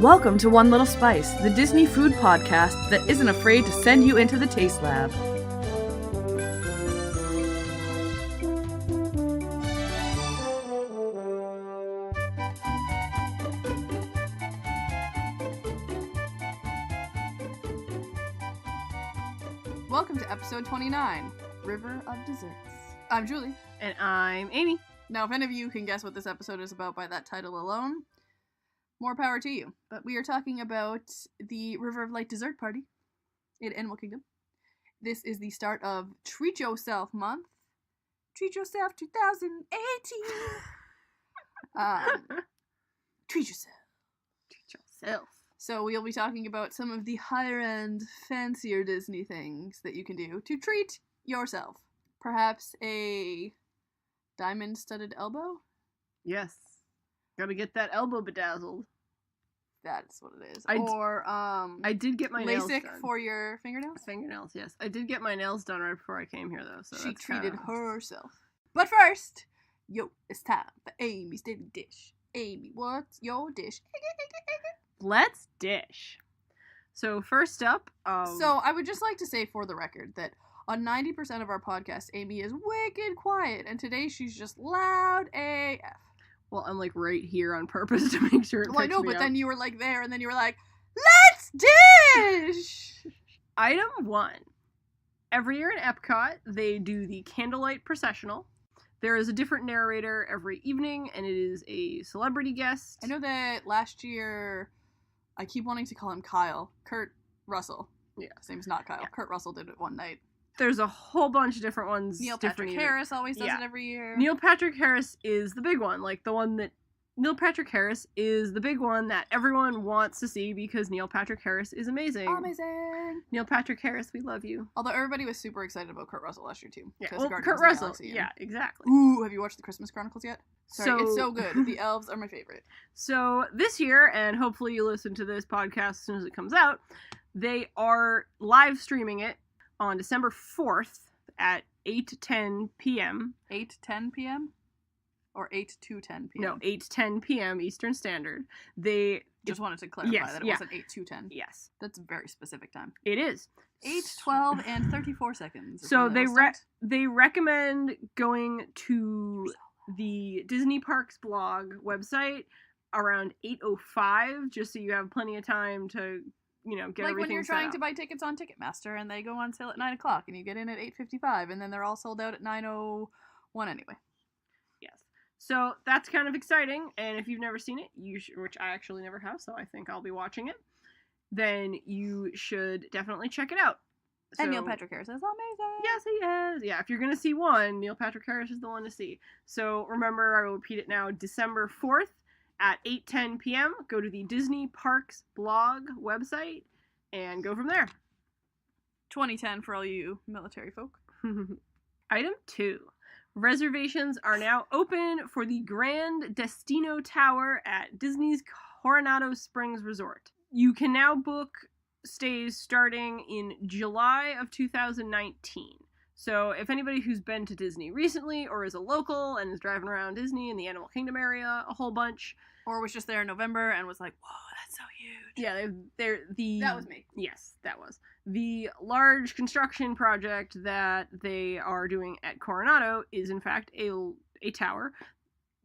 Welcome to One Little Spice, the Disney food podcast that isn't afraid to send you into the taste lab. Welcome to episode 29, River of Desserts. I'm Julie. And I'm Amy. Now, if any of you can guess what this episode is about by that title alone, more power to you. But we are talking about the River of Light Dessert Party in Animal Kingdom. This is the start of Treat Yourself month. Treat Yourself 2018. Treat yourself. Treat yourself. So we'll be talking about some of the higher-end, fancier Disney things that you can do to treat yourself. Perhaps a diamond-studded elbow? Yes. Gotta get that elbow bedazzled. That's what it is. I did get my nails LASIK done. for your fingernails? Fingernails, yes. I did get my nails done right before I came here, though. So She that's treated kinda... herself. But first, it's time for Amy's Daily Dish. Amy, what's your dish? Let's dish. So first up, So I would just like to say for the record that on 90% of our podcast, Amy is wicked quiet, and today she's just loud AF. well, I'm like right here on purpose to make sure it Well, I picks know, me but up. then you were like there, and then you were like, let's dish! Item 1. Every year in Epcot, they do the Candlelight Processional. There is a different narrator every evening, and it is a celebrity guest. I know that last year, I keep wanting to call him Kyle. Kurt Russell. Yeah. His name's not Kyle. Yeah. Kurt Russell did it one night. There's a whole bunch of different ones. Neil different Patrick Harris always does Yeah. it every year. Neil Patrick Harris is the big one, like the one that Neil Patrick Harris is the big one that everyone wants to see because Neil Patrick Harris is amazing. Amazing. Neil Patrick Harris, we love you. Although everybody was super excited about Kurt Russell last year too. Yeah, because well, Guardians Kurt of the Russell. Galaxy and- Yeah, exactly. Ooh, have you watched the Christmas Chronicles yet? Sorry, So it's so good. The elves are my favorite. So this year, and hopefully you listen to this podcast as soon as it comes out, they are live streaming it on December 4th at 8:10 p.m. 8:10 p.m. or 8 to 10 p.m. No, 8:10 p.m. Eastern Standard. They Just wanted to clarify Yes, that it yeah. wasn't 8 to 10. yes, That's a very specific time. it is 8:12 and 34 seconds. is So when they it'll start. they recommend going to the Disney Parks blog website around 8:05, just so you have plenty of time to, get like everything when you're set trying up. to buy tickets on Ticketmaster and they go on sale at 9 o'clock and you get in at 8:55 and then they're all sold out at 9:01 anyway. Yes. So that's kind of exciting, and if you've never seen it, which I actually never have, so I think I'll be watching it, then you should definitely check it out. And Neil So- Patrick Harris is amazing. Yes, he is. Yeah, if you're going to see one, Neil Patrick Harris is the one to see. So remember, I will repeat it now, December 4th at 8:10 p.m. Go to the Disney Parks blog website and go from there. 2010 for all you military folk. Item 2. Reservations are now open for the Grand Destino Tower at Disney's Coronado Springs Resort. You can now book stays starting in July of 2019. So if anybody who's been to Disney recently or is a local and is driving around Disney in the Animal Kingdom area a whole bunch, Or was just there in November and was like, whoa, that's so huge. yeah, they're the That was me. Yes, that was the large construction project that they are doing at Coronado is in fact a tower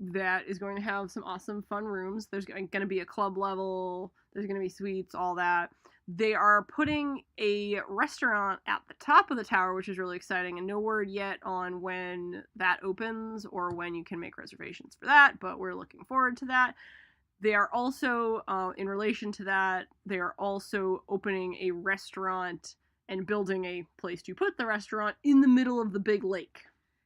that is going to have some awesome fun rooms. There's going to be a club level, there's going to be suites, all that. They are putting a restaurant at the top of the tower, which is really exciting, and no word yet on when that opens or when you can make reservations for that, but we're looking forward to that. They are also, in relation to that, they are also opening a restaurant and building a place to put the restaurant in the middle of the big lake.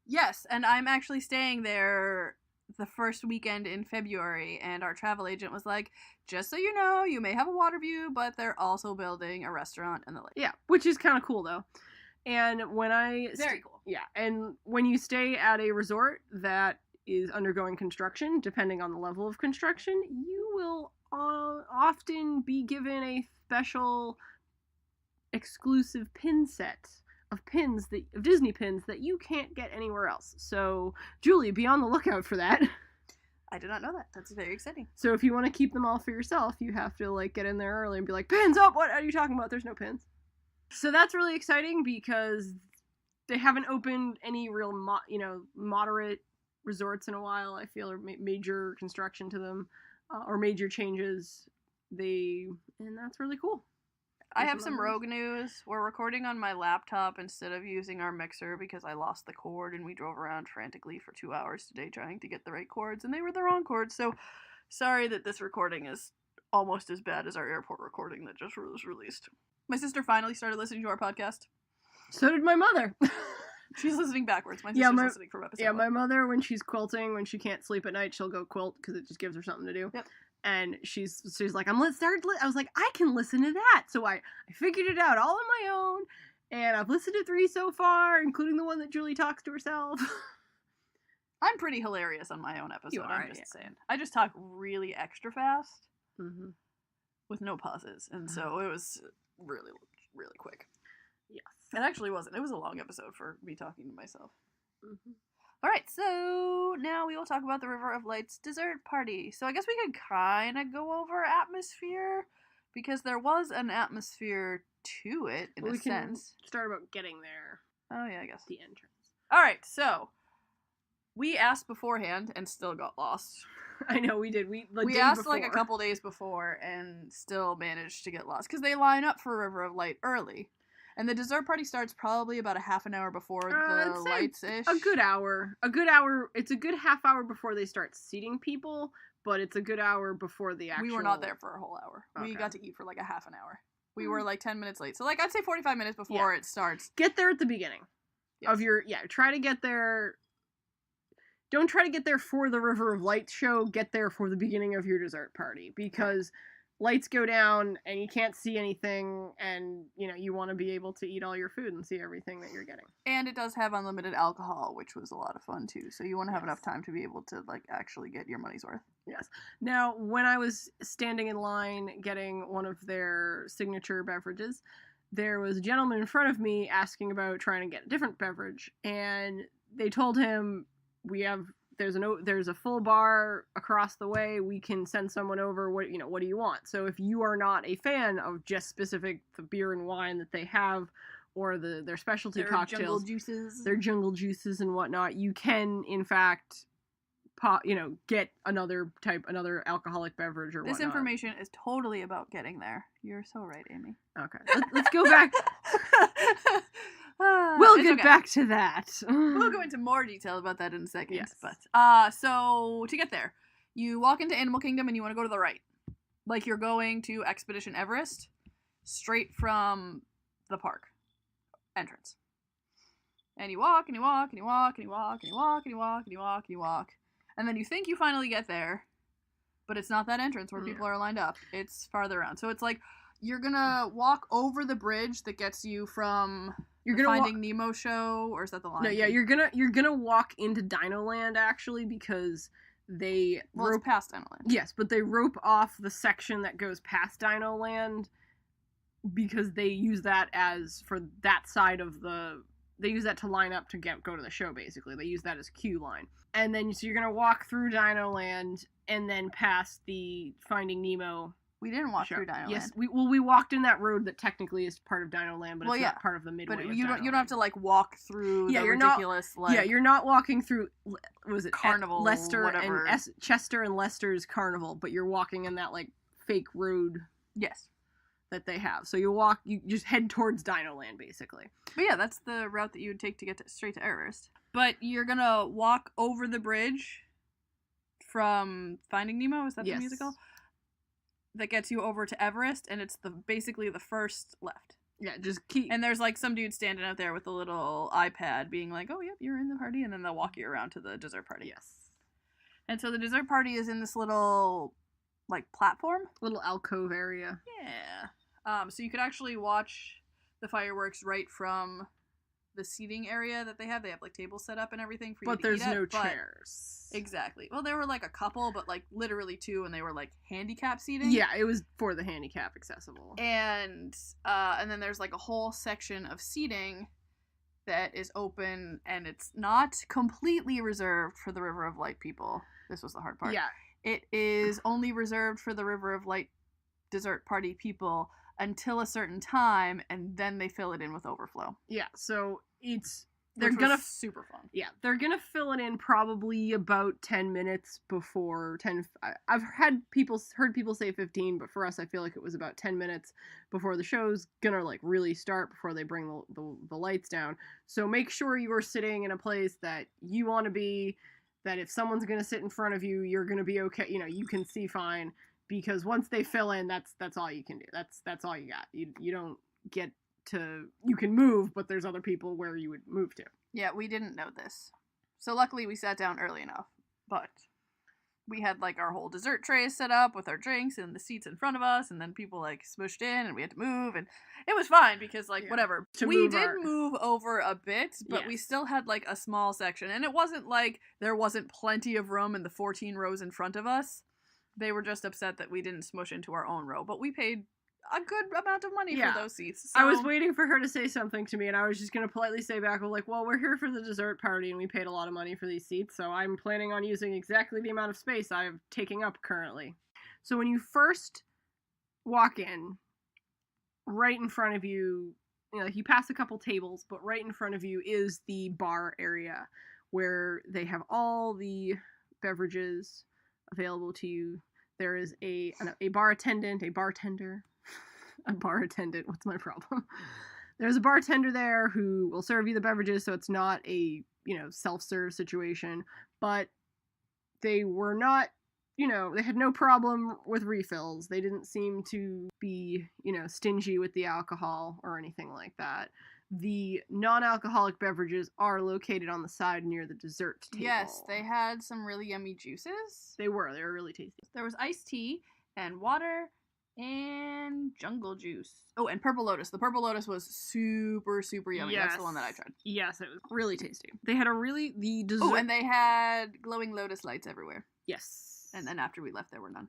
Yes, and I'm actually staying there the first weekend in February, and our travel agent was like, just so you know, you may have a water view, but they're also building a restaurant in the lake. Yeah, which is kind of cool, though. And when Very cool. Yeah, and when you stay at a resort that is undergoing construction, depending on the level of construction, you will often be given a special exclusive pin set of pins of Disney pins that you can't get anywhere else. So, Julie, be on the lookout for that. I did not know that. That's very exciting. So if you want to keep them all for yourself, you have to like get in there early and be like, pins up, what are you talking about? There's no pins. So that's really exciting because they haven't opened any real moderate resorts in a while, I feel, or major construction to them, or major changes. And that's really cool. I have some rogue news. We're recording on my laptop instead of using our mixer because I lost the cord and we drove around frantically for 2 hours today trying to get the right cords and they were the wrong cords. So sorry that this recording is almost as bad as our airport recording that just was released. My sister finally started listening to our podcast. So did my mother. She's listening backwards. My sister's listening from episode 1. My mother, when she's quilting, when she can't sleep at night, she'll go quilt because it just gives her something to do. Yep. And she's like, I was like, I can listen to that. So I figured it out all on my own, and I've listened to 3 so far, including the one that Julie talks to herself. I'm pretty hilarious on my own episode, I'm just saying. I just talk really extra fast with no pauses, and so it was really, really quick. Yes. It actually wasn't. It was a long episode for me talking to myself. Alright, so now we will talk about the River of Lights dessert party. So I guess we could kind of go over atmosphere, because there was an atmosphere to it, in a sense. Start about getting there. Oh yeah, I guess. The entrance. Alright, so we asked beforehand and still got lost. I know, we did. We asked before. like a couple days before and still managed to get lost, because they line up for River of Light early. And the dessert party starts probably about a half an hour before the lights-ish. A good hour. It's a good half hour before they start seating people, but it's a good hour before the actual... We were not there for a whole hour. Okay. We got to eat for like a half an hour. We were like 10 minutes late. So like I'd say 45 minutes before it starts. Get there at the beginning of your... Yeah, try to get there... Don't try to get there for the River of Light show. Get there for the beginning of your dessert party, because... lights go down and you can't see anything, and you want to be able to eat all your food and see everything that you're getting. And it does have unlimited alcohol, which was a lot of fun too, so you want to have enough time to be able to like actually get your money's worth. Yes. Now, when I was standing in line getting one of their signature beverages, there was a gentleman in front of me asking about trying to get a different beverage, and they told him, there's a full bar across the way. We can send someone over. What do you want? So if you are not a fan of just specific the beer and wine that they have, or their specialty cocktails, their jungle juices and whatnot, you can in fact, get another alcoholic beverage or whatnot. This information is totally about getting there. You're so right, Amy. Okay, let's go back. We'll get back to that. We'll go into more detail about that in a second. Yes. But so to get there, you walk into Animal Kingdom and you want to go to the right, like you're going to Expedition Everest, straight from the park entrance. And you walk and you walk and you walk and you walk and you walk and you walk and you walk and you walk, and then you think you finally get there, but it's not that entrance where people are lined up. It's farther around. So it's like you're gonna walk over the bridge that gets you from Finding Nemo show, or is that the line? No, yeah, you're gonna walk into Dino Land actually, because they it's past Dino Land. Yes, but they rope off the section that goes past Dino Land because they use that for that side of they use that to line up to go to the show. Basically, they use that as queue line, and then so you're gonna walk through Dino Land and then past the Finding Nemo. We didn't walk through Dino Land. Yes, we walked in that road that technically is part of Dino Land, but it's not part of the midway. But you don't have to like walk through the ridiculous you're not walking through. Was it Carnival? Leicester whatever. and Chester and Leicester's Carnival, but you're walking in that like fake road. Yes. That they have. So you just head towards Dino Land basically. But yeah, that's the route that you would take to get straight to Everest. But you're gonna walk over the bridge from Finding Nemo. Is that the musical? That gets you over to Everest, and it's basically the first left. Yeah, just keep... And there's, like, some dude standing out there with a little iPad being like, oh, yep, you're in the party, and then they'll walk you around to the dessert party. Yes. And so the dessert party is in this little, like, platform. Little alcove area. Yeah. So you could actually watch the fireworks right from the seating area that they have. They have, like, tables set up and everything for you to eat at. But there's no chairs. Exactly. Well, there were, like, a couple, but, like, literally 2, and they were, like, handicap seating. Yeah, it was for the handicap accessible. And then there's, like, a whole section of seating that is open, and it's not completely reserved for the River of Light people. This was the hard part. Yeah. It is only reserved for the River of Light dessert party people until a certain time, and then they fill it in with overflow. Yeah, so They're gonna super fun. Yeah, they're gonna fill it in probably about 10 minutes before 10. I've heard people say 15, but for us, I feel like it was about 10 minutes before the show's gonna like really start, before they bring the lights down. So make sure you are sitting in a place that you want to be. That if someone's gonna sit in front of you, you're gonna be okay. You know, you can see fine, because once they fill in, that's all you can do. That's all you got. You don't get to, you can move, but there's other people where you would move to. Yeah, we didn't know this. So luckily we sat down early enough. But we had like our whole dessert trays set up with our drinks and the seats in front of us, and then people like smushed in and we had to move, and it was fine because like whatever. We did move over a bit, but we still had like a small section, and it wasn't like there wasn't plenty of room in the 14 rows in front of us. They were just upset that we didn't smush into our own row, but we paid a good amount of money for those seats. So. I was waiting for her to say something to me, and I was just going to politely say back, well, we're here for the dessert party, and we paid a lot of money for these seats, so I'm planning on using exactly the amount of space I'm taking up currently. So when you first walk in, right in front of you, like you pass a couple tables, but right in front of you is the bar area, where they have all the beverages available to you. There is a bar attendant, a bartender. A bar attendant, what's my problem? There's a bartender there who will serve you the beverages, so it's not a, self-serve situation, but they were not, they had no problem with refills. They didn't seem to be, stingy with the alcohol or anything like that. The non-alcoholic beverages are located on the side near the dessert table. Yes, they had some really yummy juices. They were really tasty. There was iced tea and water and jungle juice. Oh, and Purple Lotus. The Purple Lotus was super, super yummy. Yes. That's the one that I tried. Yes, it was really tasty. They had the dessert. Oh, and they had glowing lotus lights everywhere. Yes. And then after we left, there were none.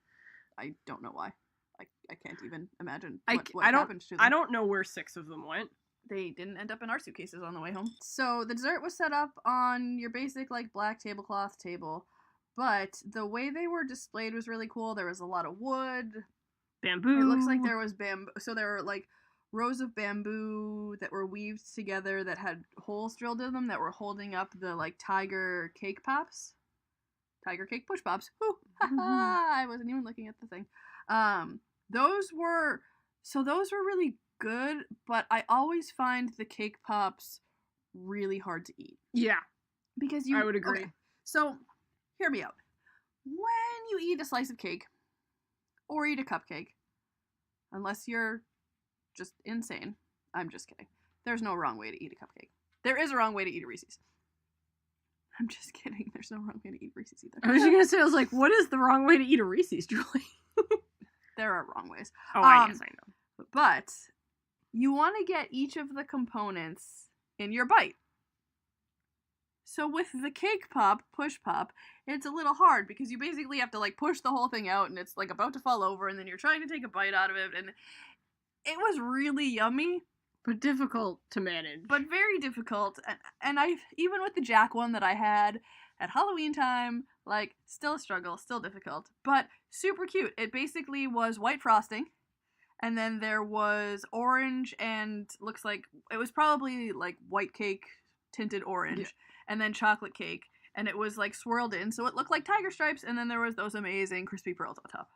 I don't know why. I can't even imagine what happened to them. I don't know where 6 of them went. They didn't end up in our suitcases on the way home. So the dessert was set up on your basic like black tablecloth table, but the way they were displayed was really cool. There was a lot of wood. Bamboo. It looks like there was bamboo. So there were like rows of bamboo that were weaved together that had holes drilled in them that were holding up the like tiger cake pops. Tiger cake push pops. Woo! I wasn't even looking at the thing. Those were really good, but I always find the cake pops really hard to eat. Yeah. Because I would agree. Okay, so hear me out. When you eat a slice of cake or eat a cupcake, unless you're just insane, I'm just kidding. There's no wrong way to eat a cupcake. There is a wrong way to eat a Reese's. I'm just kidding. There's no wrong way to eat Reese's either. I was just gonna say, I was like, what is the wrong way to eat a Reese's, Julie? There are wrong ways. Oh, I guess I know. But you want to get each of the components in your bite. So with the cake pop, push pop, it's a little hard because you basically have to like push the whole thing out and it's like about to fall over and then you're trying to take a bite out of it, and it was really yummy. But difficult to manage. But very difficult. And I, even with the Jack one that I had at Halloween time, like, still a struggle, still difficult. But super cute. It basically was white frosting. And then there was orange and looks like, it was probably like white cake tinted orange. Yeah. And then chocolate cake. And it was like swirled in. So it looked like tiger stripes. And then there was those amazing crispy pearls on top.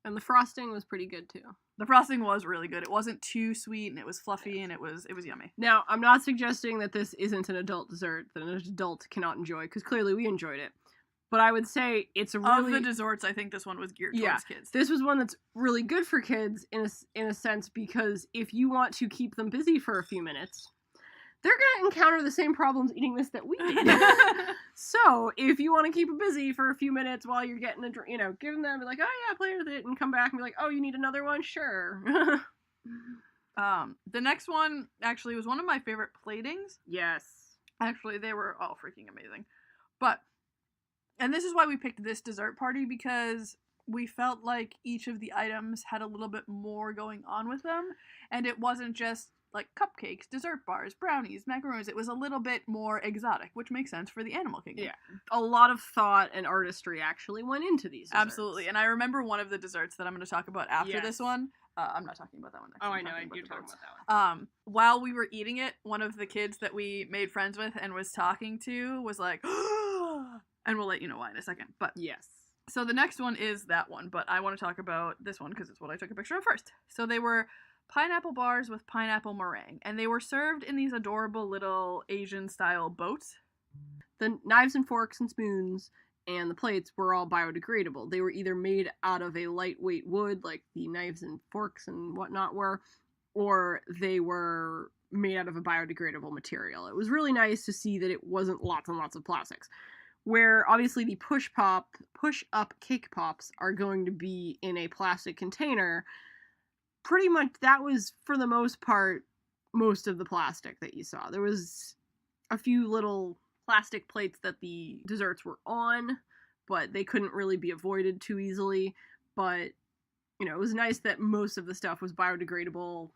And the frosting was pretty good too. The frosting was really good. It wasn't too sweet and it was fluffy and it was yummy. Now, I'm not suggesting that this isn't an adult dessert that an adult cannot enjoy, because clearly we enjoyed it. But I would say it's a really... Of the desserts, I think this one was geared towards kids. This was one that's really good for kids in a sense, because if you want to keep them busy for a few minutes, they're going to encounter the same problems eating this that we did. So, if you want to keep them busy for a few minutes while you're getting a drink, give them, be like, oh yeah, play with it, and come back and be like, oh, you need another one? Sure. The next one actually was one of my favorite platings. Yes. Actually, they were all freaking amazing. And this is why we picked this dessert party, because we felt like each of the items had a little bit more going on with them, and it wasn't just like cupcakes, dessert bars, brownies, macaroons. It was a little bit more exotic, which makes sense for the animal kingdom. Yeah. A lot of thought and artistry actually went into these desserts. Absolutely. And I remember one of the desserts that I'm going to talk about after Yes. this one. I'm not talking about that one. Oh, actually. I I'm know. talking You're the talking boats. about that one. While we were eating it, one of the kids that we made friends with and was talking to was like, and we'll let you know why in a second. But Yes. so the next one is that one, but I want to talk about this one because it's what I took a picture of first. So they were pineapple bars with pineapple meringue, and they were served in these adorable little Asian-style boats. The knives and forks and spoons and the plates were all biodegradable. They were either made out of a lightweight wood, like the knives and forks and whatnot were, or they were made out of a biodegradable material. It was really nice to see that it wasn't lots and lots of plastics. Where obviously the push-up cake pops are going to be in a plastic container. Pretty much that was, for the most part, most of the plastic that you saw. There was a few little plastic plates that the desserts were on, but they couldn't really be avoided too easily. But, it was nice that most of the stuff was biodegradable,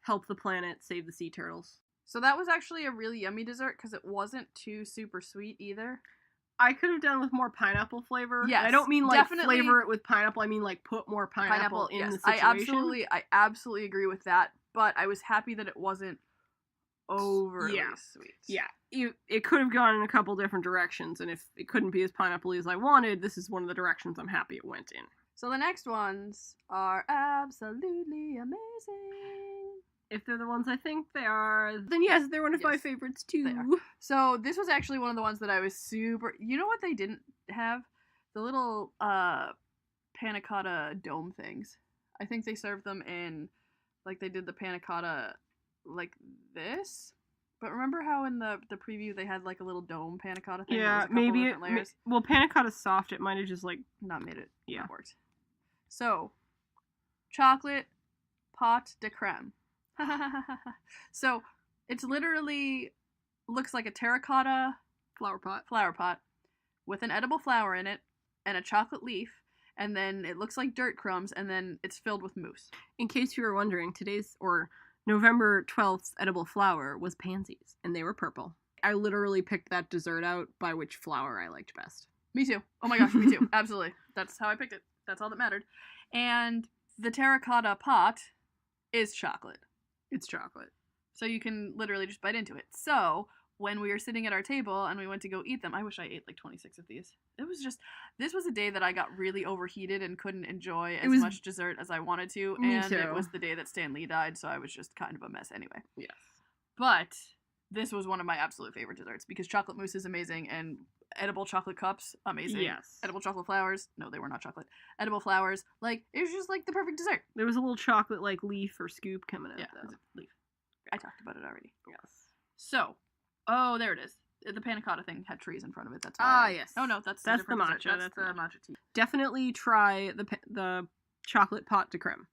help the planet, save the sea turtles. So that was actually a really yummy dessert because it wasn't too super sweet either. I could have done with more pineapple flavor. Yes, I don't mean like definitely. flavor it with pineapple. I mean like put more pineapple in the situation. I absolutely agree with that. But I was happy that it wasn't overly sweet. Yeah, it could have gone in a couple different directions, and if it couldn't be as pineapple-y as I wanted, this is one of the directions I'm happy it went in. So the next ones are absolutely amazing. If they're the ones I think they are, then yes, they're one of my Yes, favorites too. they are. So this was actually one of the ones that I was super... You know what they didn't have? The little panna cotta dome things. I think they served them in... Like, they did the panna cotta like this. But remember how in the preview they had like a little dome panna cotta thing? Yeah, that was a couple maybe different layers? well, panna cotta's soft. It might have just like Not made it. Yeah. Not worked. So, chocolate pot de creme. So, it's literally looks like a terracotta flower pot. flower pot with an edible flower in it and a chocolate leaf, and then it looks like dirt crumbs, and then it's filled with mousse. In case you were wondering, November 12th's edible flower was pansies, and they were purple. I literally picked that dessert out by which flower I liked best. Me too. Oh my gosh, me too. Absolutely. That's how I picked it. That's all that mattered. And the terracotta pot is chocolate. It's chocolate. So you can literally just bite into it. So when we were sitting at our table and we went to go eat them, I wish I ate like 26 of these. This was a day that I got really overheated and couldn't enjoy as much dessert as I wanted to. Me And too. it was the day that Stan Lee died, so I was just kind of a mess anyway. Yes. But this was one of my absolute favorite desserts because chocolate mousse is amazing and edible chocolate cups, amazing. Yes. Edible chocolate flowers. No, they were not chocolate. Edible flowers. Like, it was just like the perfect dessert. There was a little chocolate like leaf or scoop coming out Yeah, though. it's a leaf. I talked about it already. Yes. So, oh, there it is. The panna cotta thing had trees in front of it. That's why. Ah, yes. Oh no, that's the a different matcha. dessert. That's That's the the matcha tea. Definitely try the chocolate pot de creme.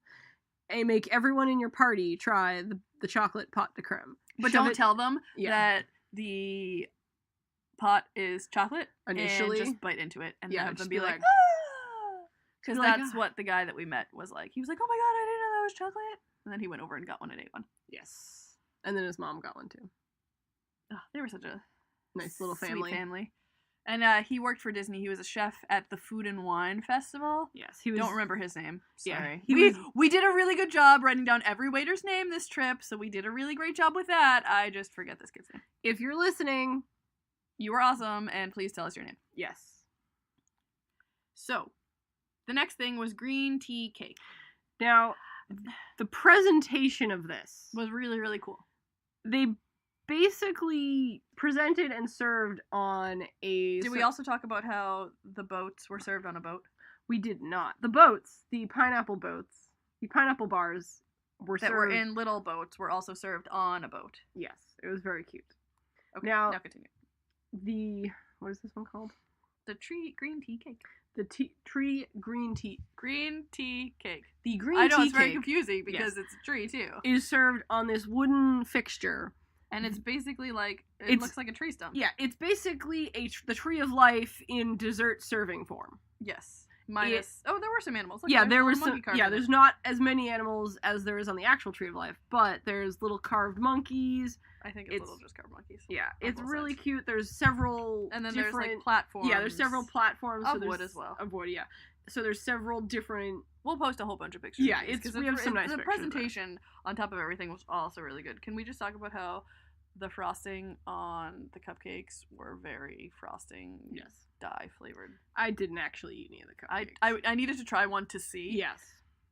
And make everyone in your party try the chocolate pot de creme. But Shove don't it- tell them Yeah. that the pot is chocolate Initially. and just bite into it and Yeah, have them just be be like, like- because be like, that's "Ah." what the guy that we met was like. He was like, oh my god, I didn't know that was chocolate. And then he went over and got one and ate one. Yes. And then his mom got one too. Oh, they were such a Nice little sweet family. family. And he worked for Disney. He was a chef at the Food and Wine Festival. Yes, he was. Don't remember his name. Yeah, Sorry. he we, was- we did a really good job writing down every waiter's name this trip, so we did a really great job with that. I just forget this kid's name. If you're listening, You were awesome, and please tell us your name. yes. So, the next thing was green tea cake. Now, the presentation of this, Was really, really cool. they basically presented and served on a. Did we also talk about how the boats were served on a boat? We did not. The boats, the pineapple bars were That served. were in little boats were also served on a boat. Yes, it was very cute. Okay, Now- now continue. What is this one called? The green tea cake. The tree green tea. Green tea cake. The green I know, tea it's very cake confusing because it's a tree, too. is served on this wooden fixture. And it's basically like, it It's- looks like a tree stump. Yeah, it's basically the tree of life in dessert serving form. Yes. Minus, there were some animals. Look, Yeah, there's a there little was some. monkey carved Yeah, in it. there's not as many animals as there is on the actual Tree of Life, but there's little carved monkeys. I think it's it's- little just carved monkeys. Yeah, On it's both really sides. cute. There's several And then different. there's like platforms. Yeah, there's several platforms Of so there's- wood as well. Of wood, yeah. So there's several different. We'll post a whole bunch of pictures. Yeah, of these, it's- 'cause we have some nice the pictures of it. presentation on top of everything was also really good. Can we just talk about how the frosting on the cupcakes were very frosting Yes, dye flavored? I didn't actually eat any of the cupcakes. I needed to try one to see. Yes.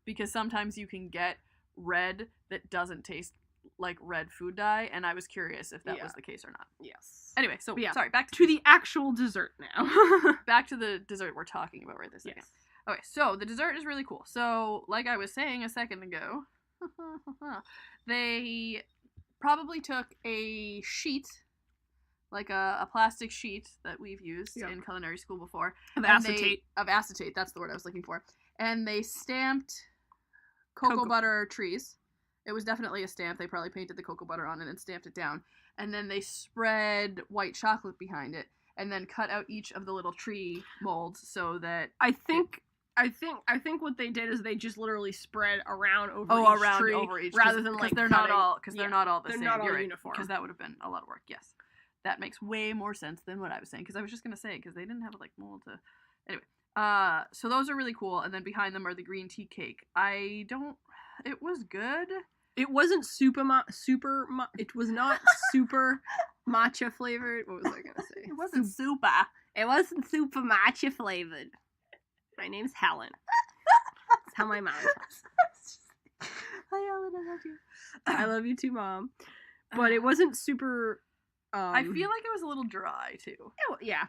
Because sometimes you can get red that doesn't taste like red food dye, and I was curious if that Yeah. was the case or not. Yes. Anyway, so But yeah, sorry, back to the actual dessert now. back to the dessert we're talking about right this second. Yes. Okay, so the dessert is really cool. So, like I was saying a second ago, they probably took a sheet, like a plastic sheet that we've used Yeah. in culinary school before. Of and acetate. Of acetate, that's the word I was looking for. And they stamped cocoa butter trees. It was definitely a stamp. They probably painted the cocoa butter on it and stamped it down. And then they spread white chocolate behind it and then cut out each of the little tree molds so that I think what they did is they just literally spread around over each tree over each rather than like they're cutting. not all they're Yeah. not all the They're same. not all You're right, uniform. because that would have been a lot of work. Yes, that makes way more sense than what I was saying because I was just gonna say because they didn't have like mold to. Anyway, so those are really cool, and then behind them are the green tea cake. It was good. It wasn't it was not super matcha flavored. What was I gonna say? It wasn't super. It wasn't super matcha flavored. My name's Helen. That's how my mom talks. Hi, Ellen. I love you. I love you too, Mom. But it wasn't super. I feel like it was a little dry too. Yeah.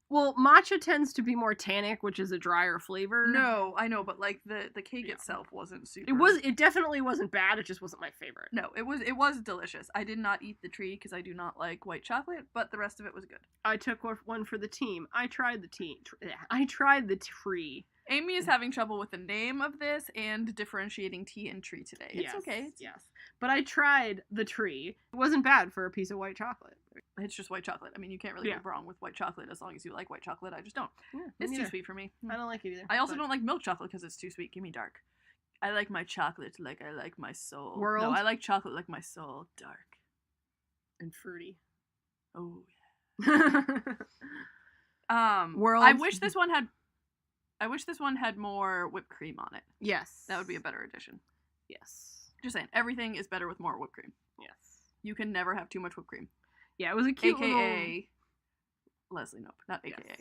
Well, matcha tends to be more tannic, which is a drier flavor. No, I know, but like the cake Yeah. itself wasn't super. It definitely wasn't bad. It just wasn't my favorite. No, it was delicious. I did not eat the tree because I do not like white chocolate, but the rest of it was good. I took one for the team. I tried the I tried the tree. Amy is having trouble with the name of this and differentiating tea and tree today. It's okay. Yes. But I tried the tree. It wasn't bad for a piece of white chocolate. It's just white chocolate. I mean, you can't really go wrong with white chocolate as long as you like white chocolate. I just don't. Yeah, It's me too neither. sweet for me. I don't like it either. I also don't like milk chocolate because it's too sweet. Give me dark. I like my chocolate like I like my soul. World? No, I like chocolate like my soul. Dark. And fruity. Oh World. I wish this one had more whipped cream on it. Yes. That would be a better addition. Yes. Just saying, everything is better with more whipped cream. Yes. You can never have too much whipped cream. Yeah, it was a cute AKA Leslie Nope, not AKA. Yes.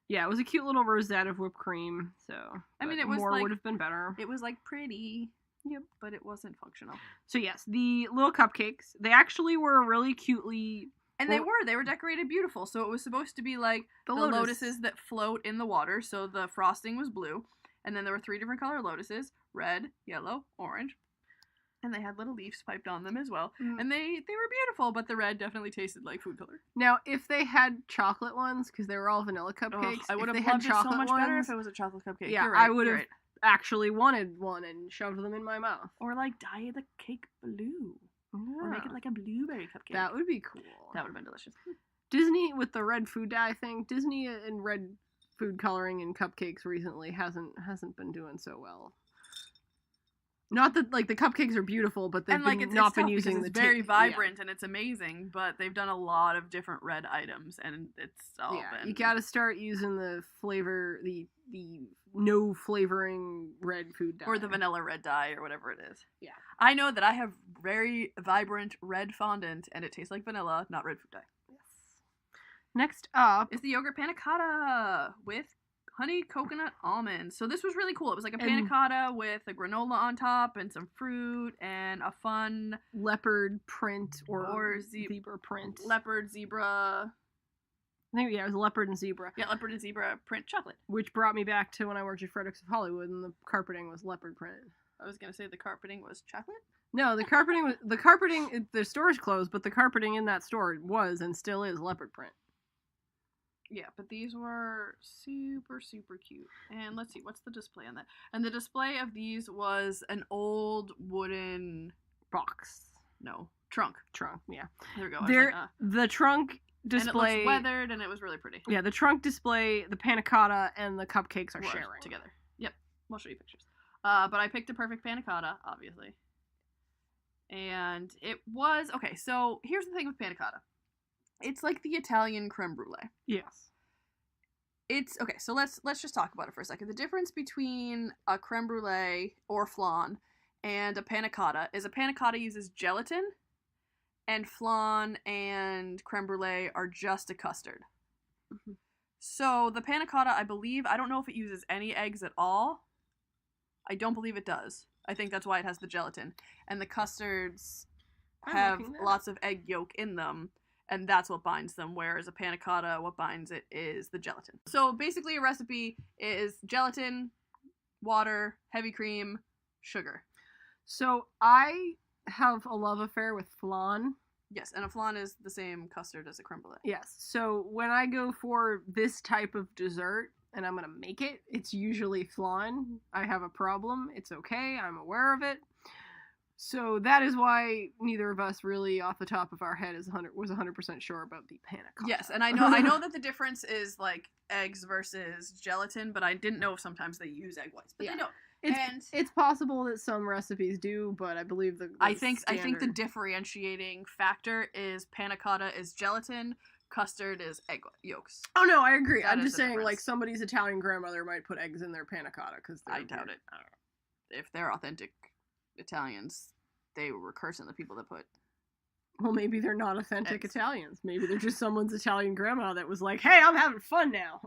Yeah, it was a cute little rosette of whipped cream. So I mean, but it was more like- would have been better. It was like pretty. Yep, but it wasn't functional. So yes, the little cupcakes. They actually were really cutely. And they were decorated beautiful. So it was supposed to be like the lotuses that float in the water. So the frosting was blue, and then there were 3 different color lotuses: red, yellow, orange. And they had little leaves piped on them as well. Mm. And they were beautiful, but the red definitely tasted like food color. Now, if they had chocolate ones, because they were all vanilla cupcakes, I would if have they loved had it so chocolate much better ones, if it was a chocolate cupcake. Yeah, You're right, I would you're have right. actually wanted one and shoved them in my mouth. Or like dye the cake blue. Or make it like a blueberry cupcake. That would be cool. That would have been delicious. Disney with the red food dye thing. Disney and red food coloring in cupcakes recently hasn't been doing so well. Not that like the cupcakes are beautiful, but they've And like been it's not tough been because using it's the very yeah. vibrant and it's amazing, but they've done a lot of different red items and it's all been You gotta start using the flavor, the no flavoring red food dye. or the vanilla red dye or whatever it is. Yeah. I know that I have very vibrant red fondant and it tastes like vanilla, not red food dye. Yes. Next up, It's the yogurt panna cotta with honey coconut almonds. So this was really cool. It was like a panna And- cotta with a granola on top and some fruit and a fun leopard print Or zebra print. leopard zebra. I think it was leopard and zebra, Yeah, leopard and zebra print chocolate. which brought me back to when I worked at Fredericks of Hollywood, and the carpeting was leopard print. I was gonna say the carpeting was chocolate. No, the carpeting. The store's closed, but the carpeting in that store was and still is leopard print. Yeah, but these were super, super cute. And let's see, what's the display on that? And the display of these was an old wooden Box trunk. trunk. Yeah, There we go. I was there. like, The trunk display. And it looks weathered, and it was really pretty. Yeah, the trunk display, the panna cotta, and the cupcakes are Were sharing together. Yep, we'll show you pictures. But I picked a perfect panna cotta, obviously. And it was... Okay, so here's the thing with panna cotta. It's like the Italian creme brulee. Yes. It's... Okay, so let's just talk about it for a second. The difference between a creme brulee or flan and a panna cotta is a panna cotta uses gelatin, and flan and creme brulee are just a custard. Mm-hmm. So the panna cotta, I believe, I don't know if it uses any eggs at all. I don't believe it does. I think that's why it has the gelatin. And the custards have lots of egg yolk in them, and that's what binds them, whereas a panna cotta, what binds it is the gelatin. So basically a recipe is gelatin, water, heavy cream, sugar. So I have a love affair with flan. Yes, and a flan is the same custard as a creme brulee. Yes. So when I go for this type of dessert and I'm going to make it, it's usually flan. I have a problem. It's okay. I'm aware of it. So that is why neither of us really off the top of our head was 100% sure about the panna cotta. Yes, and I know that the difference is like eggs versus gelatin, but I didn't know if sometimes they use egg whites, but they don't. It's possible that some recipes do, but I believe I think the differentiating factor is panna cotta is gelatin, custard is egg yolks. Oh no, I agree. That I'm is just the saying, difference. like, somebody's Italian grandmother might put eggs in their panna cotta because I doubt it. I don't know. If they're authentic Italians, they were cursing the people that put. Well, maybe they're not authentic Eggs. Italians. Maybe they're just someone's Italian grandma that was like, "Hey, I'm having fun now.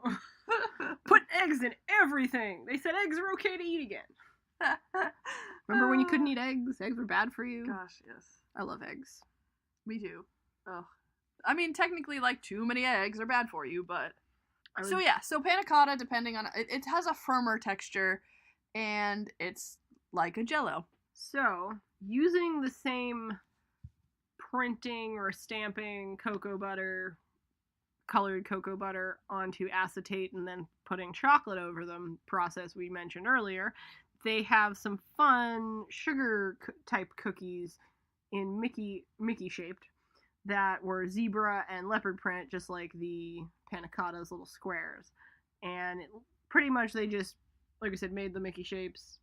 Put eggs in everything." They said eggs are okay to eat again. Remember when you couldn't eat eggs? Eggs were bad for you. Gosh, yes. I love eggs. Me too. Ugh. I mean, technically, like, too many eggs are bad for you, but... So panna cotta, depending on... It has a firmer texture, and it's like a Jell-O. So, using the same printing or stamping cocoa butter, colored cocoa butter onto acetate and then putting chocolate over them process we mentioned earlier, they have some fun sugar type cookies in Mickey shaped that were zebra and leopard print, just like the panna cotta's little squares. And pretty much they just, like I said, made the Mickey shapes,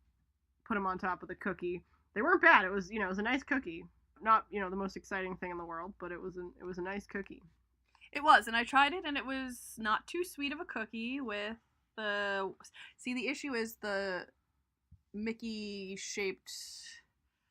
put them on top of the cookie. They weren't bad. It was, it was a nice cookie. Not, the most exciting thing in the world, but it was a nice cookie. It was, and I tried it, and it was not too sweet of a cookie with the... See, the issue is the Mickey-shaped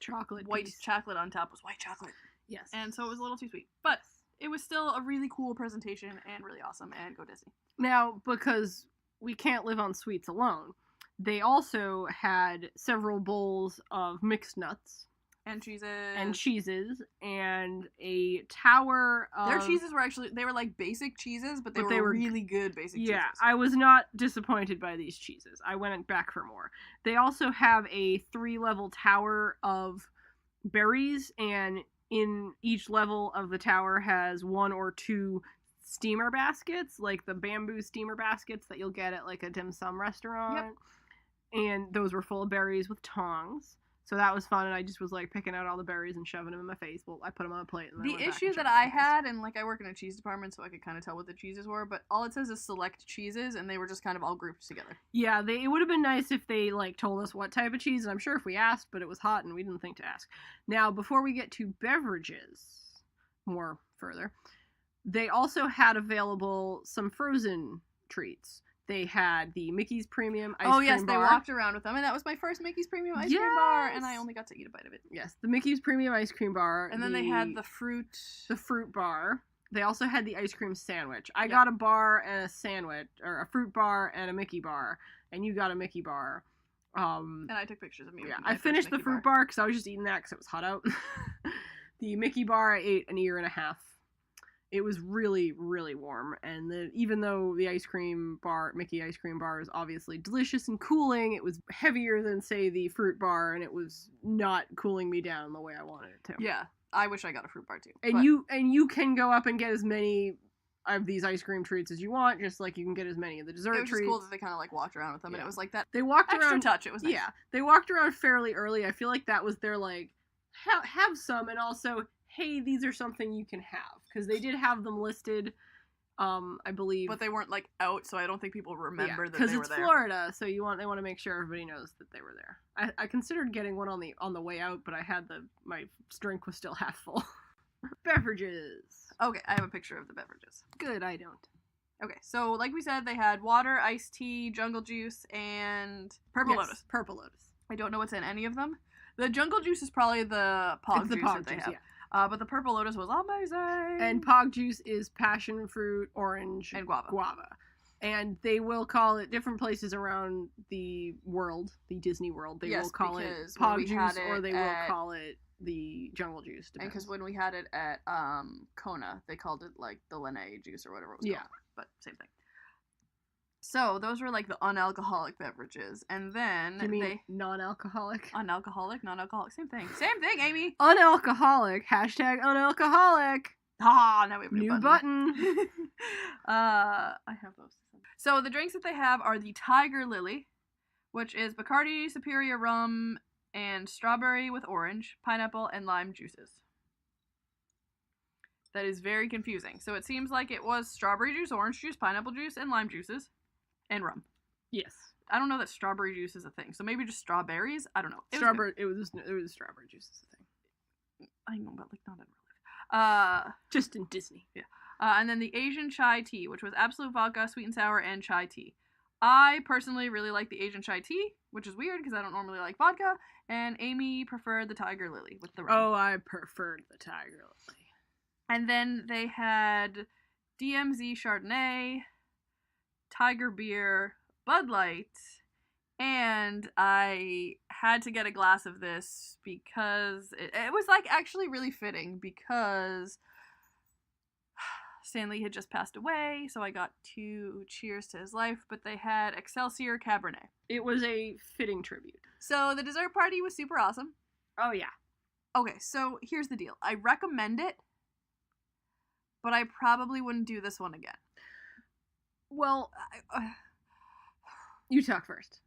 chocolate white piece. chocolate on top was white chocolate. Yes. And so it was a little too sweet. But it was still a really cool presentation and really awesome, and go Disney. Now, because we can't live on sweets alone, they also had several bowls of mixed nuts. And cheeses. And a tower of... Their cheeses were actually... They were like basic cheeses, but they were really good basic cheeses. Yeah, I was not disappointed by these cheeses. I went back for more. They also have a 3-level tower of berries, and in each level of the tower has 1 or 2 steamer baskets, like the bamboo steamer baskets that you'll get at like a dim sum restaurant. Yep. And those were full of berries with tongs. So that was fun, and I just was like picking out all the berries and shoving them in my face. Well, I put them on a plate. And then The issue that I had, and like I work in a cheese department, so I could kind of tell what the cheeses were, but all it says is select cheeses, and they were just kind of all grouped together. Yeah, it would have been nice if they like told us what type of cheese, and I'm sure if we asked, but it was hot and we didn't think to ask. Now, before we get to beverages more further, they also had available some frozen treats. They had the Mickey's Premium Ice Cream Bar. Oh, yes, they walked around with them, and that was my first Mickey's Premium Ice Cream Bar, and I only got to eat a bite of it. Yes, the Mickey's Premium Ice Cream Bar. And then they had the fruit bar. They also had the ice cream sandwich. I got a bar and a sandwich, or a fruit bar and a Mickey bar, and you got a Mickey bar. And I took pictures of me. Yeah, I finished the fruit bar because I was just eating that because it was hot out. The Mickey bar I ate an ear and a half. It was really, really warm, and even though the Mickey ice cream bar is obviously delicious and cooling, it was heavier than, say, the fruit bar, and it was not cooling me down the way I wanted it to. Yeah, I wish I got a fruit bar too. And you can go up and get as many of these ice cream treats as you want, just like you can get as many of the dessert treats. It was just cool that they kind of like walked around with them, and it was like that. They walked extra around touch. It was nice. Yeah, they walked around fairly early. I feel like that was their like have some, and also, hey, these are something you can have, because they did have them listed, I believe. But they weren't like out, so I don't think people remember that they were there. Because it's Florida, so they want to make sure everybody knows that they were there. I considered getting one on the way out, but I had my drink was still half full. Beverages. Okay, I have a picture of the beverages. Good, I don't. Okay, so like we said, they had water, iced tea, jungle juice, and purple lotus. Purple lotus. I don't know what's in any of them. The jungle juice is probably the pog juice that they have. Yeah. But the purple lotus was amazing. And pog juice is passion fruit, orange, and guava. And they will call it, different places around the world, the Disney World, they will call it pog juice, or they will call it the jungle juice. And because when we had it at Kona, they called it like the Lene juice or whatever it was called. But same thing. So those were like the unalcoholic beverages, and then you mean non-alcoholic? Non-alcoholic, same thing, Amy. Unalcoholic, #unalcoholic. Ah, now we have a new button. I have those. So the drinks that they have are the Tiger Lily, which is Bacardi, Superior rum, and strawberry with orange, pineapple, and lime juices. That is very confusing. So it seems like it was strawberry juice, orange juice, pineapple juice, and lime juices. And rum. Yes. I don't know that strawberry juice is a thing. So maybe just strawberries? I don't know. It was strawberry juice is a thing. I know, but like not in real life. Just in Disney. Yeah. And then the Asian chai tea, which was absolute vodka, sweet and sour, and chai tea. I personally really like the Asian chai tea, which is weird because I don't normally like vodka. And Amy preferred the Tiger Lily with the rum. Oh, I preferred the Tiger Lily. And then they had DMZ Chardonnay, Tiger Beer, Bud Light, and I had to get a glass of this because it was like actually really fitting because Stan Lee had just passed away, so I got to cheers to his life, but they had Excelsior Cabernet. It was a fitting tribute. So the dessert party was super awesome. Oh yeah. Okay, so here's the deal. I recommend it, but I probably wouldn't do this one again. Well, you talk first.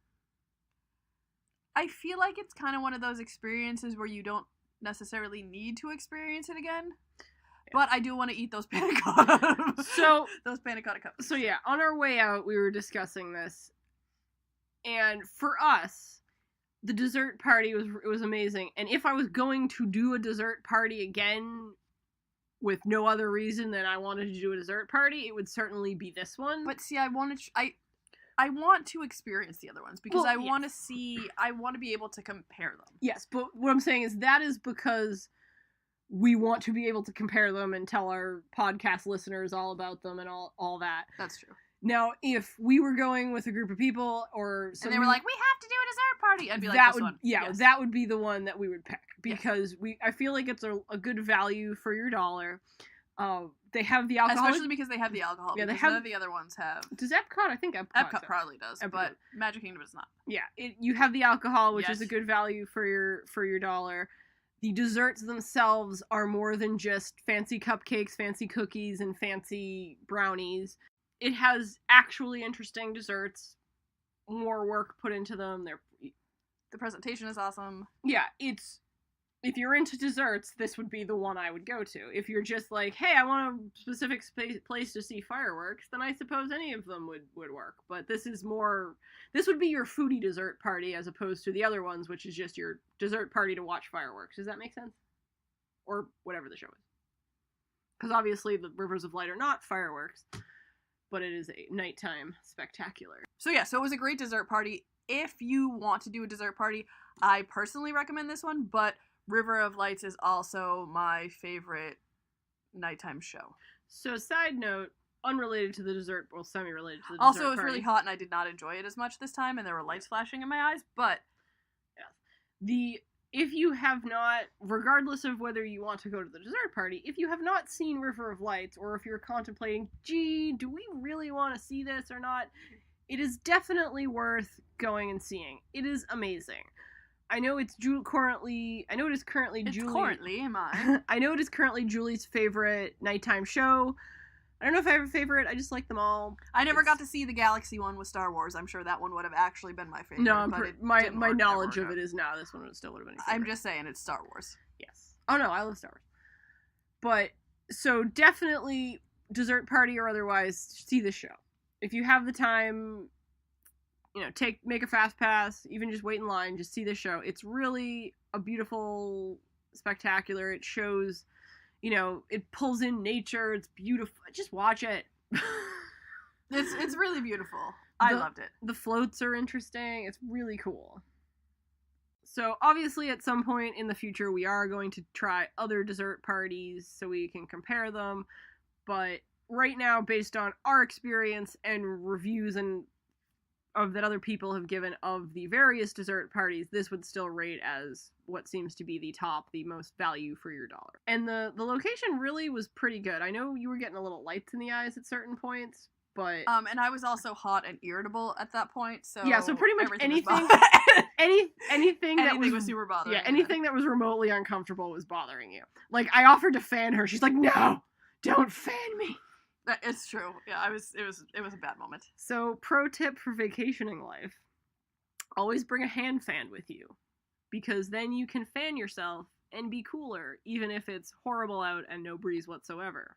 I feel like it's kind of one of those experiences where you don't necessarily need to experience it again. Yeah. But I do want to eat those panna cotta. So those panna cotta cups. So yeah, on our way out, we were discussing this, and for us, the dessert party was amazing. And if I was going to do a dessert party again, with no other reason than I wanted to do a dessert party, it would certainly be this one. But see, I want to experience the other ones because I want to be able to compare them. Yes, but what I'm saying is that is because we want to be able to compare them and tell our podcast listeners all about them and all that. That's true. Now, if we were going with a group of people and they were like, we have to do a dessert party, I'd be like, this one. Yeah, yes. That would be the one that we would pick because I feel like it's a good value for your dollar. They have the alcohol, especially because they have the alcohol. Yeah, none of the other ones have. Does Epcot? I think Epcot probably does, but Magic Kingdom does not. Yeah, you have the alcohol, which is a good value for your dollar. The desserts themselves are more than just fancy cupcakes, fancy cookies, and fancy brownies. It has actually interesting desserts, more work put into them. The presentation is awesome. Yeah, if you're into desserts, this would be the one I would go to. If you're just like, hey, I want a specific place to see fireworks, then I suppose any of them would work. But this would be your foodie dessert party as opposed to the other ones, which is just your dessert party to watch fireworks. Does that make sense? Or whatever the show is. Because obviously the Rivers of Light are not fireworks, but it is a nighttime spectacular. So yeah, so it was a great dessert party. If you want to do a dessert party, I personally recommend this one, but River of Lights is also my favorite nighttime show. So side note, unrelated to the dessert, well, semi-related to the dessert also, it was party. really hot and I did not enjoy it as much this time, and there were lights flashing in my eyes, but yeah. If you have not, regardless of whether you want to go to the dessert party, if you have not seen River of Lights, or if you're contemplating, gee, do we really want to see this or not, it is definitely worth going and seeing. It is amazing. I know it is currently Julie's favorite nighttime show. I don't know if I have a favorite. I just like them all. I never got to see the Galaxy one with Star Wars. I'm sure that one would have actually been my favorite. No, my knowledge of it is now this one still would have been. I'm just saying it's Star Wars. Yes. Oh no, I love Star Wars. But, so definitely, dessert party or otherwise, see the show. If you have the time, you know, make a fast pass, even just wait in line, just see the show. It's really a beautiful, spectacular. It shows, you know, it pulls in nature. It's beautiful. Just watch it. It's really beautiful. I loved it. The floats are interesting. It's really cool. So obviously at some point in the future we are going to try other dessert parties so we can compare them. But right now, based on our experience and reviews and of that other people have given of the various dessert parties, this would still rate as what seems to be the most value for your dollar. And the location really was pretty good. I know you were getting a little lights in the eyes at certain points, but and I was also hot and irritable at that point, so yeah, so pretty much anything anything that was super bothering. Yeah, anything that was remotely uncomfortable was bothering you. Like, I offered to fan her. She's like, "No, don't fan me." It's true. Yeah, it was a bad moment. So, pro tip for vacationing life: always bring a hand fan with you, because then you can fan yourself and be cooler, even if it's horrible out and no breeze whatsoever.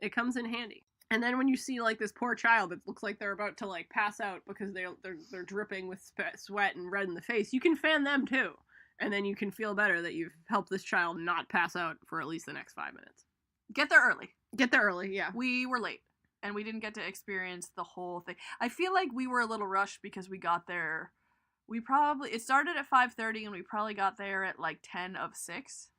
It comes in handy. And then when you see, like, this poor child that looks like they're about to, like, pass out because they're dripping with sweat and red in the face, you can fan them too. And then you can feel better that you've helped this child not pass out for at least the next 5 minutes. Get there early. Get there early, yeah. We were late, and we didn't get to experience the whole thing. I feel like we were a little rushed because we got there. It started at 5:30, and we probably got there at, like, 10 of 6,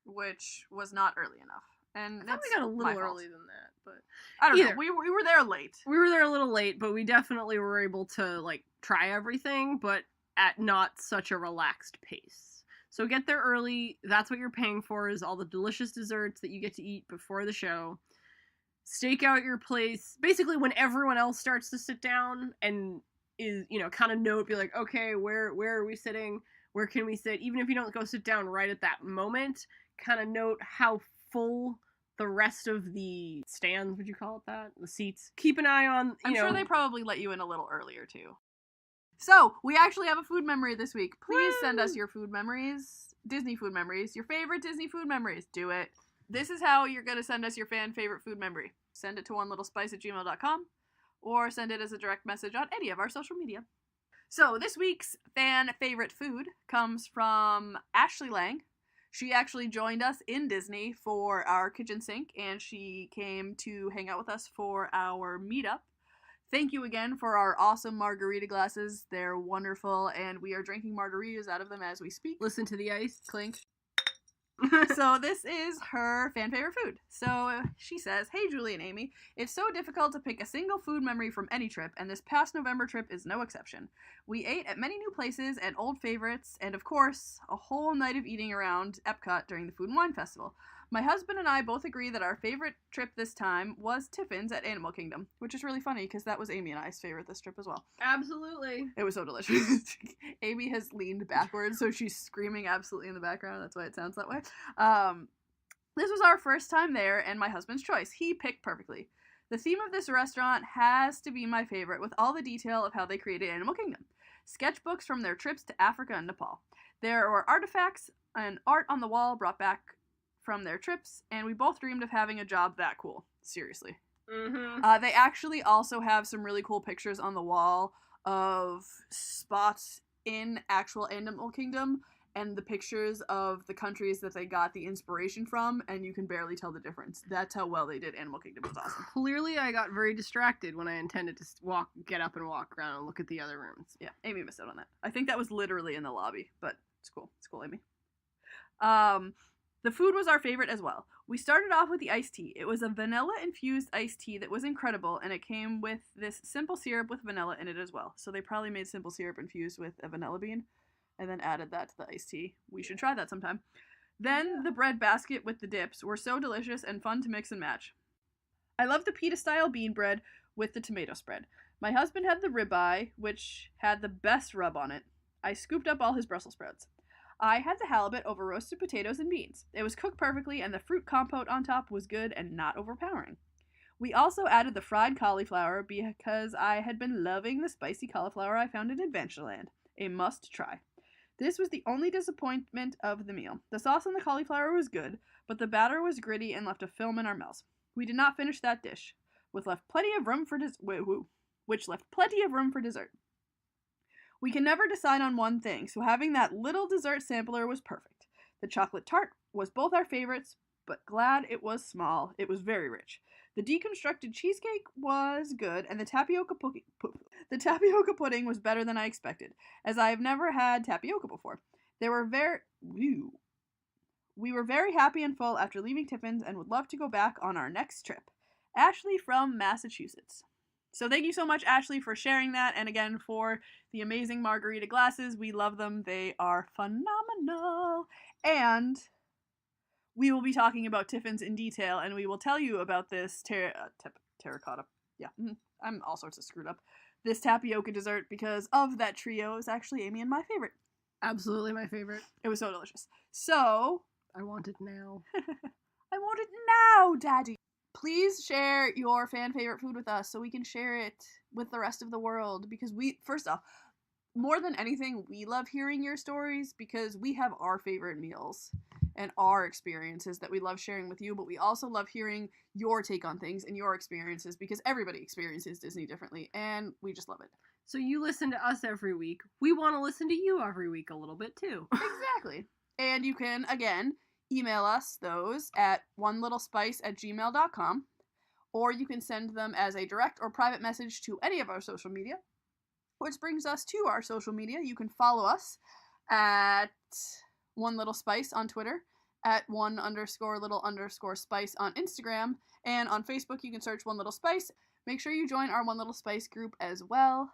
which was not early enough. And I thought we got a little early than that, but I don't know. We were there late. We were there a little late, but we definitely were able to, like, try everything, but at not such a relaxed pace. So get there early. That's what you're paying for, is all the delicious desserts that you get to eat before the show. Stake out your place. Basically, when everyone else starts to sit down and is, you know, kind of be like, okay, where are we sitting? Where can we sit? Even if you don't go sit down right at that moment, kind of note how full the rest of the stands, would you call it that? The seats. Keep an eye on, I'm sure they probably let you in a little earlier, too. So, we actually have a food memory this week. Please send us your food memories. Disney food memories. Your favorite Disney food memories. Do it. This is how you're going to send us your fan favorite food memory. Send it to onelittlespice@gmail.com or send it as a direct message on any of our social media. So, this week's fan favorite food comes from Ashley Lang. She actually joined us in Disney for our kitchen sink, and she came to hang out with us for our meetup. Thank you again for our awesome margarita glasses. They're wonderful, and we are drinking margaritas out of them as we speak. Listen to the ice. Clink. So this is her fan favorite food. So she says, "Hey Julie and Amy, it's so difficult to pick a single food memory from any trip, and this past November trip is no exception. We ate at many new places and old favorites, and of course, a whole night of eating around Epcot during the Food and Wine Festival. My husband and I both agree that our favorite trip this time was Tiffin's at Animal Kingdom," which is really funny because that was Amy and I's favorite this trip as well. Absolutely. It was so delicious. Amy has leaned backwards, so she's screaming absolutely in the background. That's why it sounds that way. This was our first time there, and my husband's choice. He picked perfectly. The theme of this restaurant has to be my favorite, with all the detail of how they created Animal Kingdom. Sketchbooks from their trips to Africa and Nepal. There were artifacts and art on the wall brought back from their trips, and we both dreamed of having a job that cool. Seriously. Mm-hmm. They actually also have some really cool pictures on the wall of spots in actual Animal Kingdom and the pictures of the countries that they got the inspiration from, and you can barely tell the difference. That's how well they did Animal Kingdom. It was awesome. Clearly, I got very distracted when I intended to get up and walk around and look at the other rooms. Yeah, Amy missed out on that. I think that was literally in the lobby, but it's cool. It's cool, Amy. The food was our favorite as well. We started off with the iced tea. It was a vanilla-infused iced tea that was incredible, and it came with this simple syrup with vanilla in it as well. So they probably made simple syrup infused with a vanilla bean and then added that to the iced tea. We should try that sometime. Then the bread basket with the dips were so delicious and fun to mix and match. I love the pita-style bean bread with the tomato spread. My husband had the ribeye, which had the best rub on it. I scooped up all his Brussels sprouts. I had the halibut over roasted potatoes and beans. It was cooked perfectly, and the fruit compote on top was good and not overpowering. We also added the fried cauliflower because I had been loving the spicy cauliflower I found in Adventureland. A must try. This was the only disappointment of the meal. The sauce on the cauliflower was good, but the batter was gritty and left a film in our mouths. We did not finish that dish, which left plenty of room for dessert. We can never decide on one thing, so having that little dessert sampler was perfect. The chocolate tart was both our favorites, but glad it was small. It was very rich. The deconstructed cheesecake was good, and the tapioca pudding was better than I expected, as I have never had tapioca before. We were very happy and full after leaving Tiffin's and would love to go back on our next trip. Ashley from Massachusetts. So thank you so much, Ashley, for sharing that, and again, for the amazing margarita glasses. We love them. They are phenomenal. And we will be talking about Tiffin's in detail, and we will tell you about this terracotta. Yeah, I'm all sorts of screwed up. This tapioca dessert, because of that trio, is actually Amy and my favorite. Absolutely my favorite. It was so delicious. So, I want it now. I want it now, Daddy. Please share your fan favorite food with us so we can share it with the rest of the world, because first off, more than anything, we love hearing your stories because we have our favorite meals and our experiences that we love sharing with you, but we also love hearing your take on things and your experiences because everybody experiences Disney differently, and we just love it. So you listen to us every week. We want to listen to you every week a little bit too. Exactly. And you can, again, email us those at onelittlespice@gmail.com, or you can send them as a direct or private message to any of our social media, which brings us to our social media. You can follow us at One Little Spice on Twitter, at @1_little_spice on Instagram, and on Facebook you can search One Little Spice. Make sure you join our One Little Spice group as well,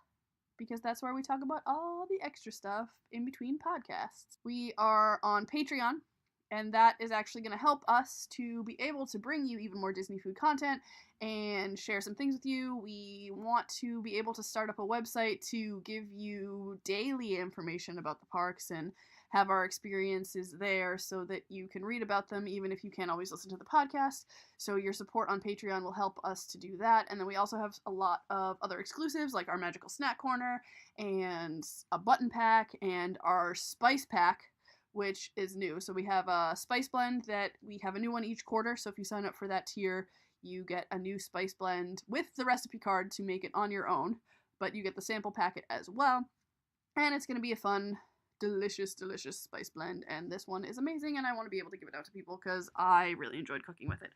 because that's where we talk about all the extra stuff in between podcasts. We are on Patreon, and that is actually going to help us to be able to bring you even more Disney food content and share some things with you. We want to be able to start up a website to give you daily information about the parks and have our experiences there so that you can read about them even if you can't always listen to the podcast. So your support on Patreon will help us to do that. And then we also have a lot of other exclusives like our Magical Snack Corner and a button pack and our spice pack, which is new. So we have a spice blend that we have a new one each quarter. So if you sign up for that tier, you get a new spice blend with the recipe card to make it on your own, but you get the sample packet as well. And it's going to be a fun, delicious, delicious spice blend. And this one is amazing, and I want to be able to give it out to people because I really enjoyed cooking with it.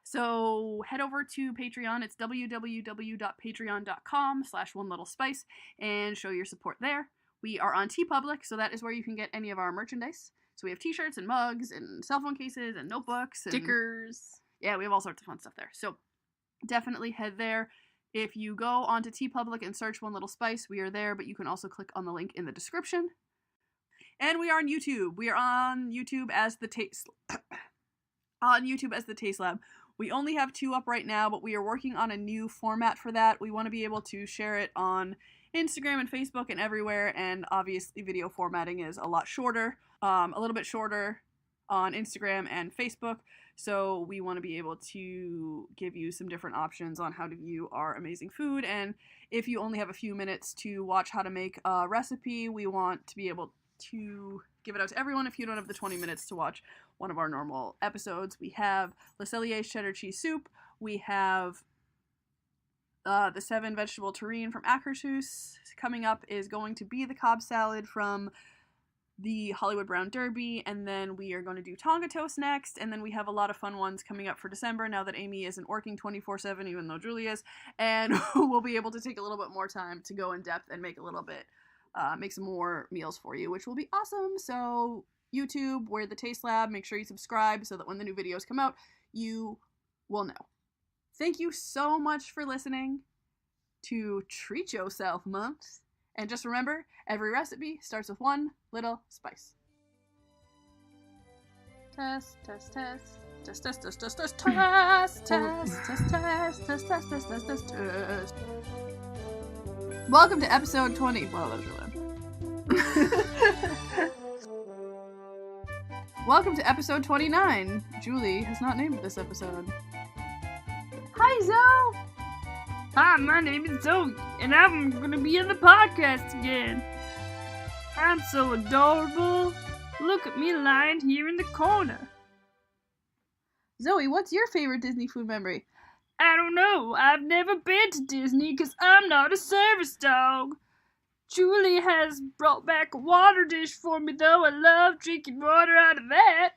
So head over to Patreon. It's www.patreon.com/onelittlespice and show your support there. We are on TeePublic, so that is where you can get any of our merchandise. So we have t-shirts and mugs and cell phone cases and notebooks. And Stickers. Yeah, we have all sorts of fun stuff there. So definitely head there. If you go onto TeePublic and search One Little Spice, we are there, but you can also click on the link in the description. And we are on YouTube. We are on YouTube as the Taste Lab. We only have 2 up right now, but we are working on a new format for that. We want to be able to share it on Instagram and Facebook and everywhere, and obviously video formatting is a lot shorter, a little bit shorter on Instagram and Facebook, so we want to be able to give you some different options on how to view our amazing food. And if you only have a few minutes to watch how to make a recipe, we want to be able to give it out to everyone. If you don't have the 20 minutes to watch one of our normal episodes, we have Le Cellier's cheddar cheese soup, we have the 7 vegetable terrine from Akershus. Coming up is going to be the Cobb salad from the Hollywood Brown Derby, and then we are going to do Tonga toast next, and then we have a lot of fun ones coming up for December now that Amy isn't working 24/7, even though Julie is, and we'll be able to take a little bit more time to go in depth and make make some more meals for you, which will be awesome. So YouTube, we're the Taste Lab. Make sure you subscribe so that when the new videos come out, you will know. Thank you so much for listening to Treat Yourself Month. And just remember, every recipe starts with one little spice. Test, test, test. Test, test, test, test, test, test, test, test, test, test, test, test, test, test, test. Welcome to episode 20. Well, that was really loud. Welcome to episode 29. Julie has not named this episode. Hi, Zoe! Hi, my name is Zoe, and I'm gonna be in the podcast again. I'm so adorable. Look at me lying here in the corner. Zoe, what's your favorite Disney food memory? I don't know. I've never been to Disney because I'm not a service dog. Julie has brought back a water dish for me, though. I love drinking water out of that.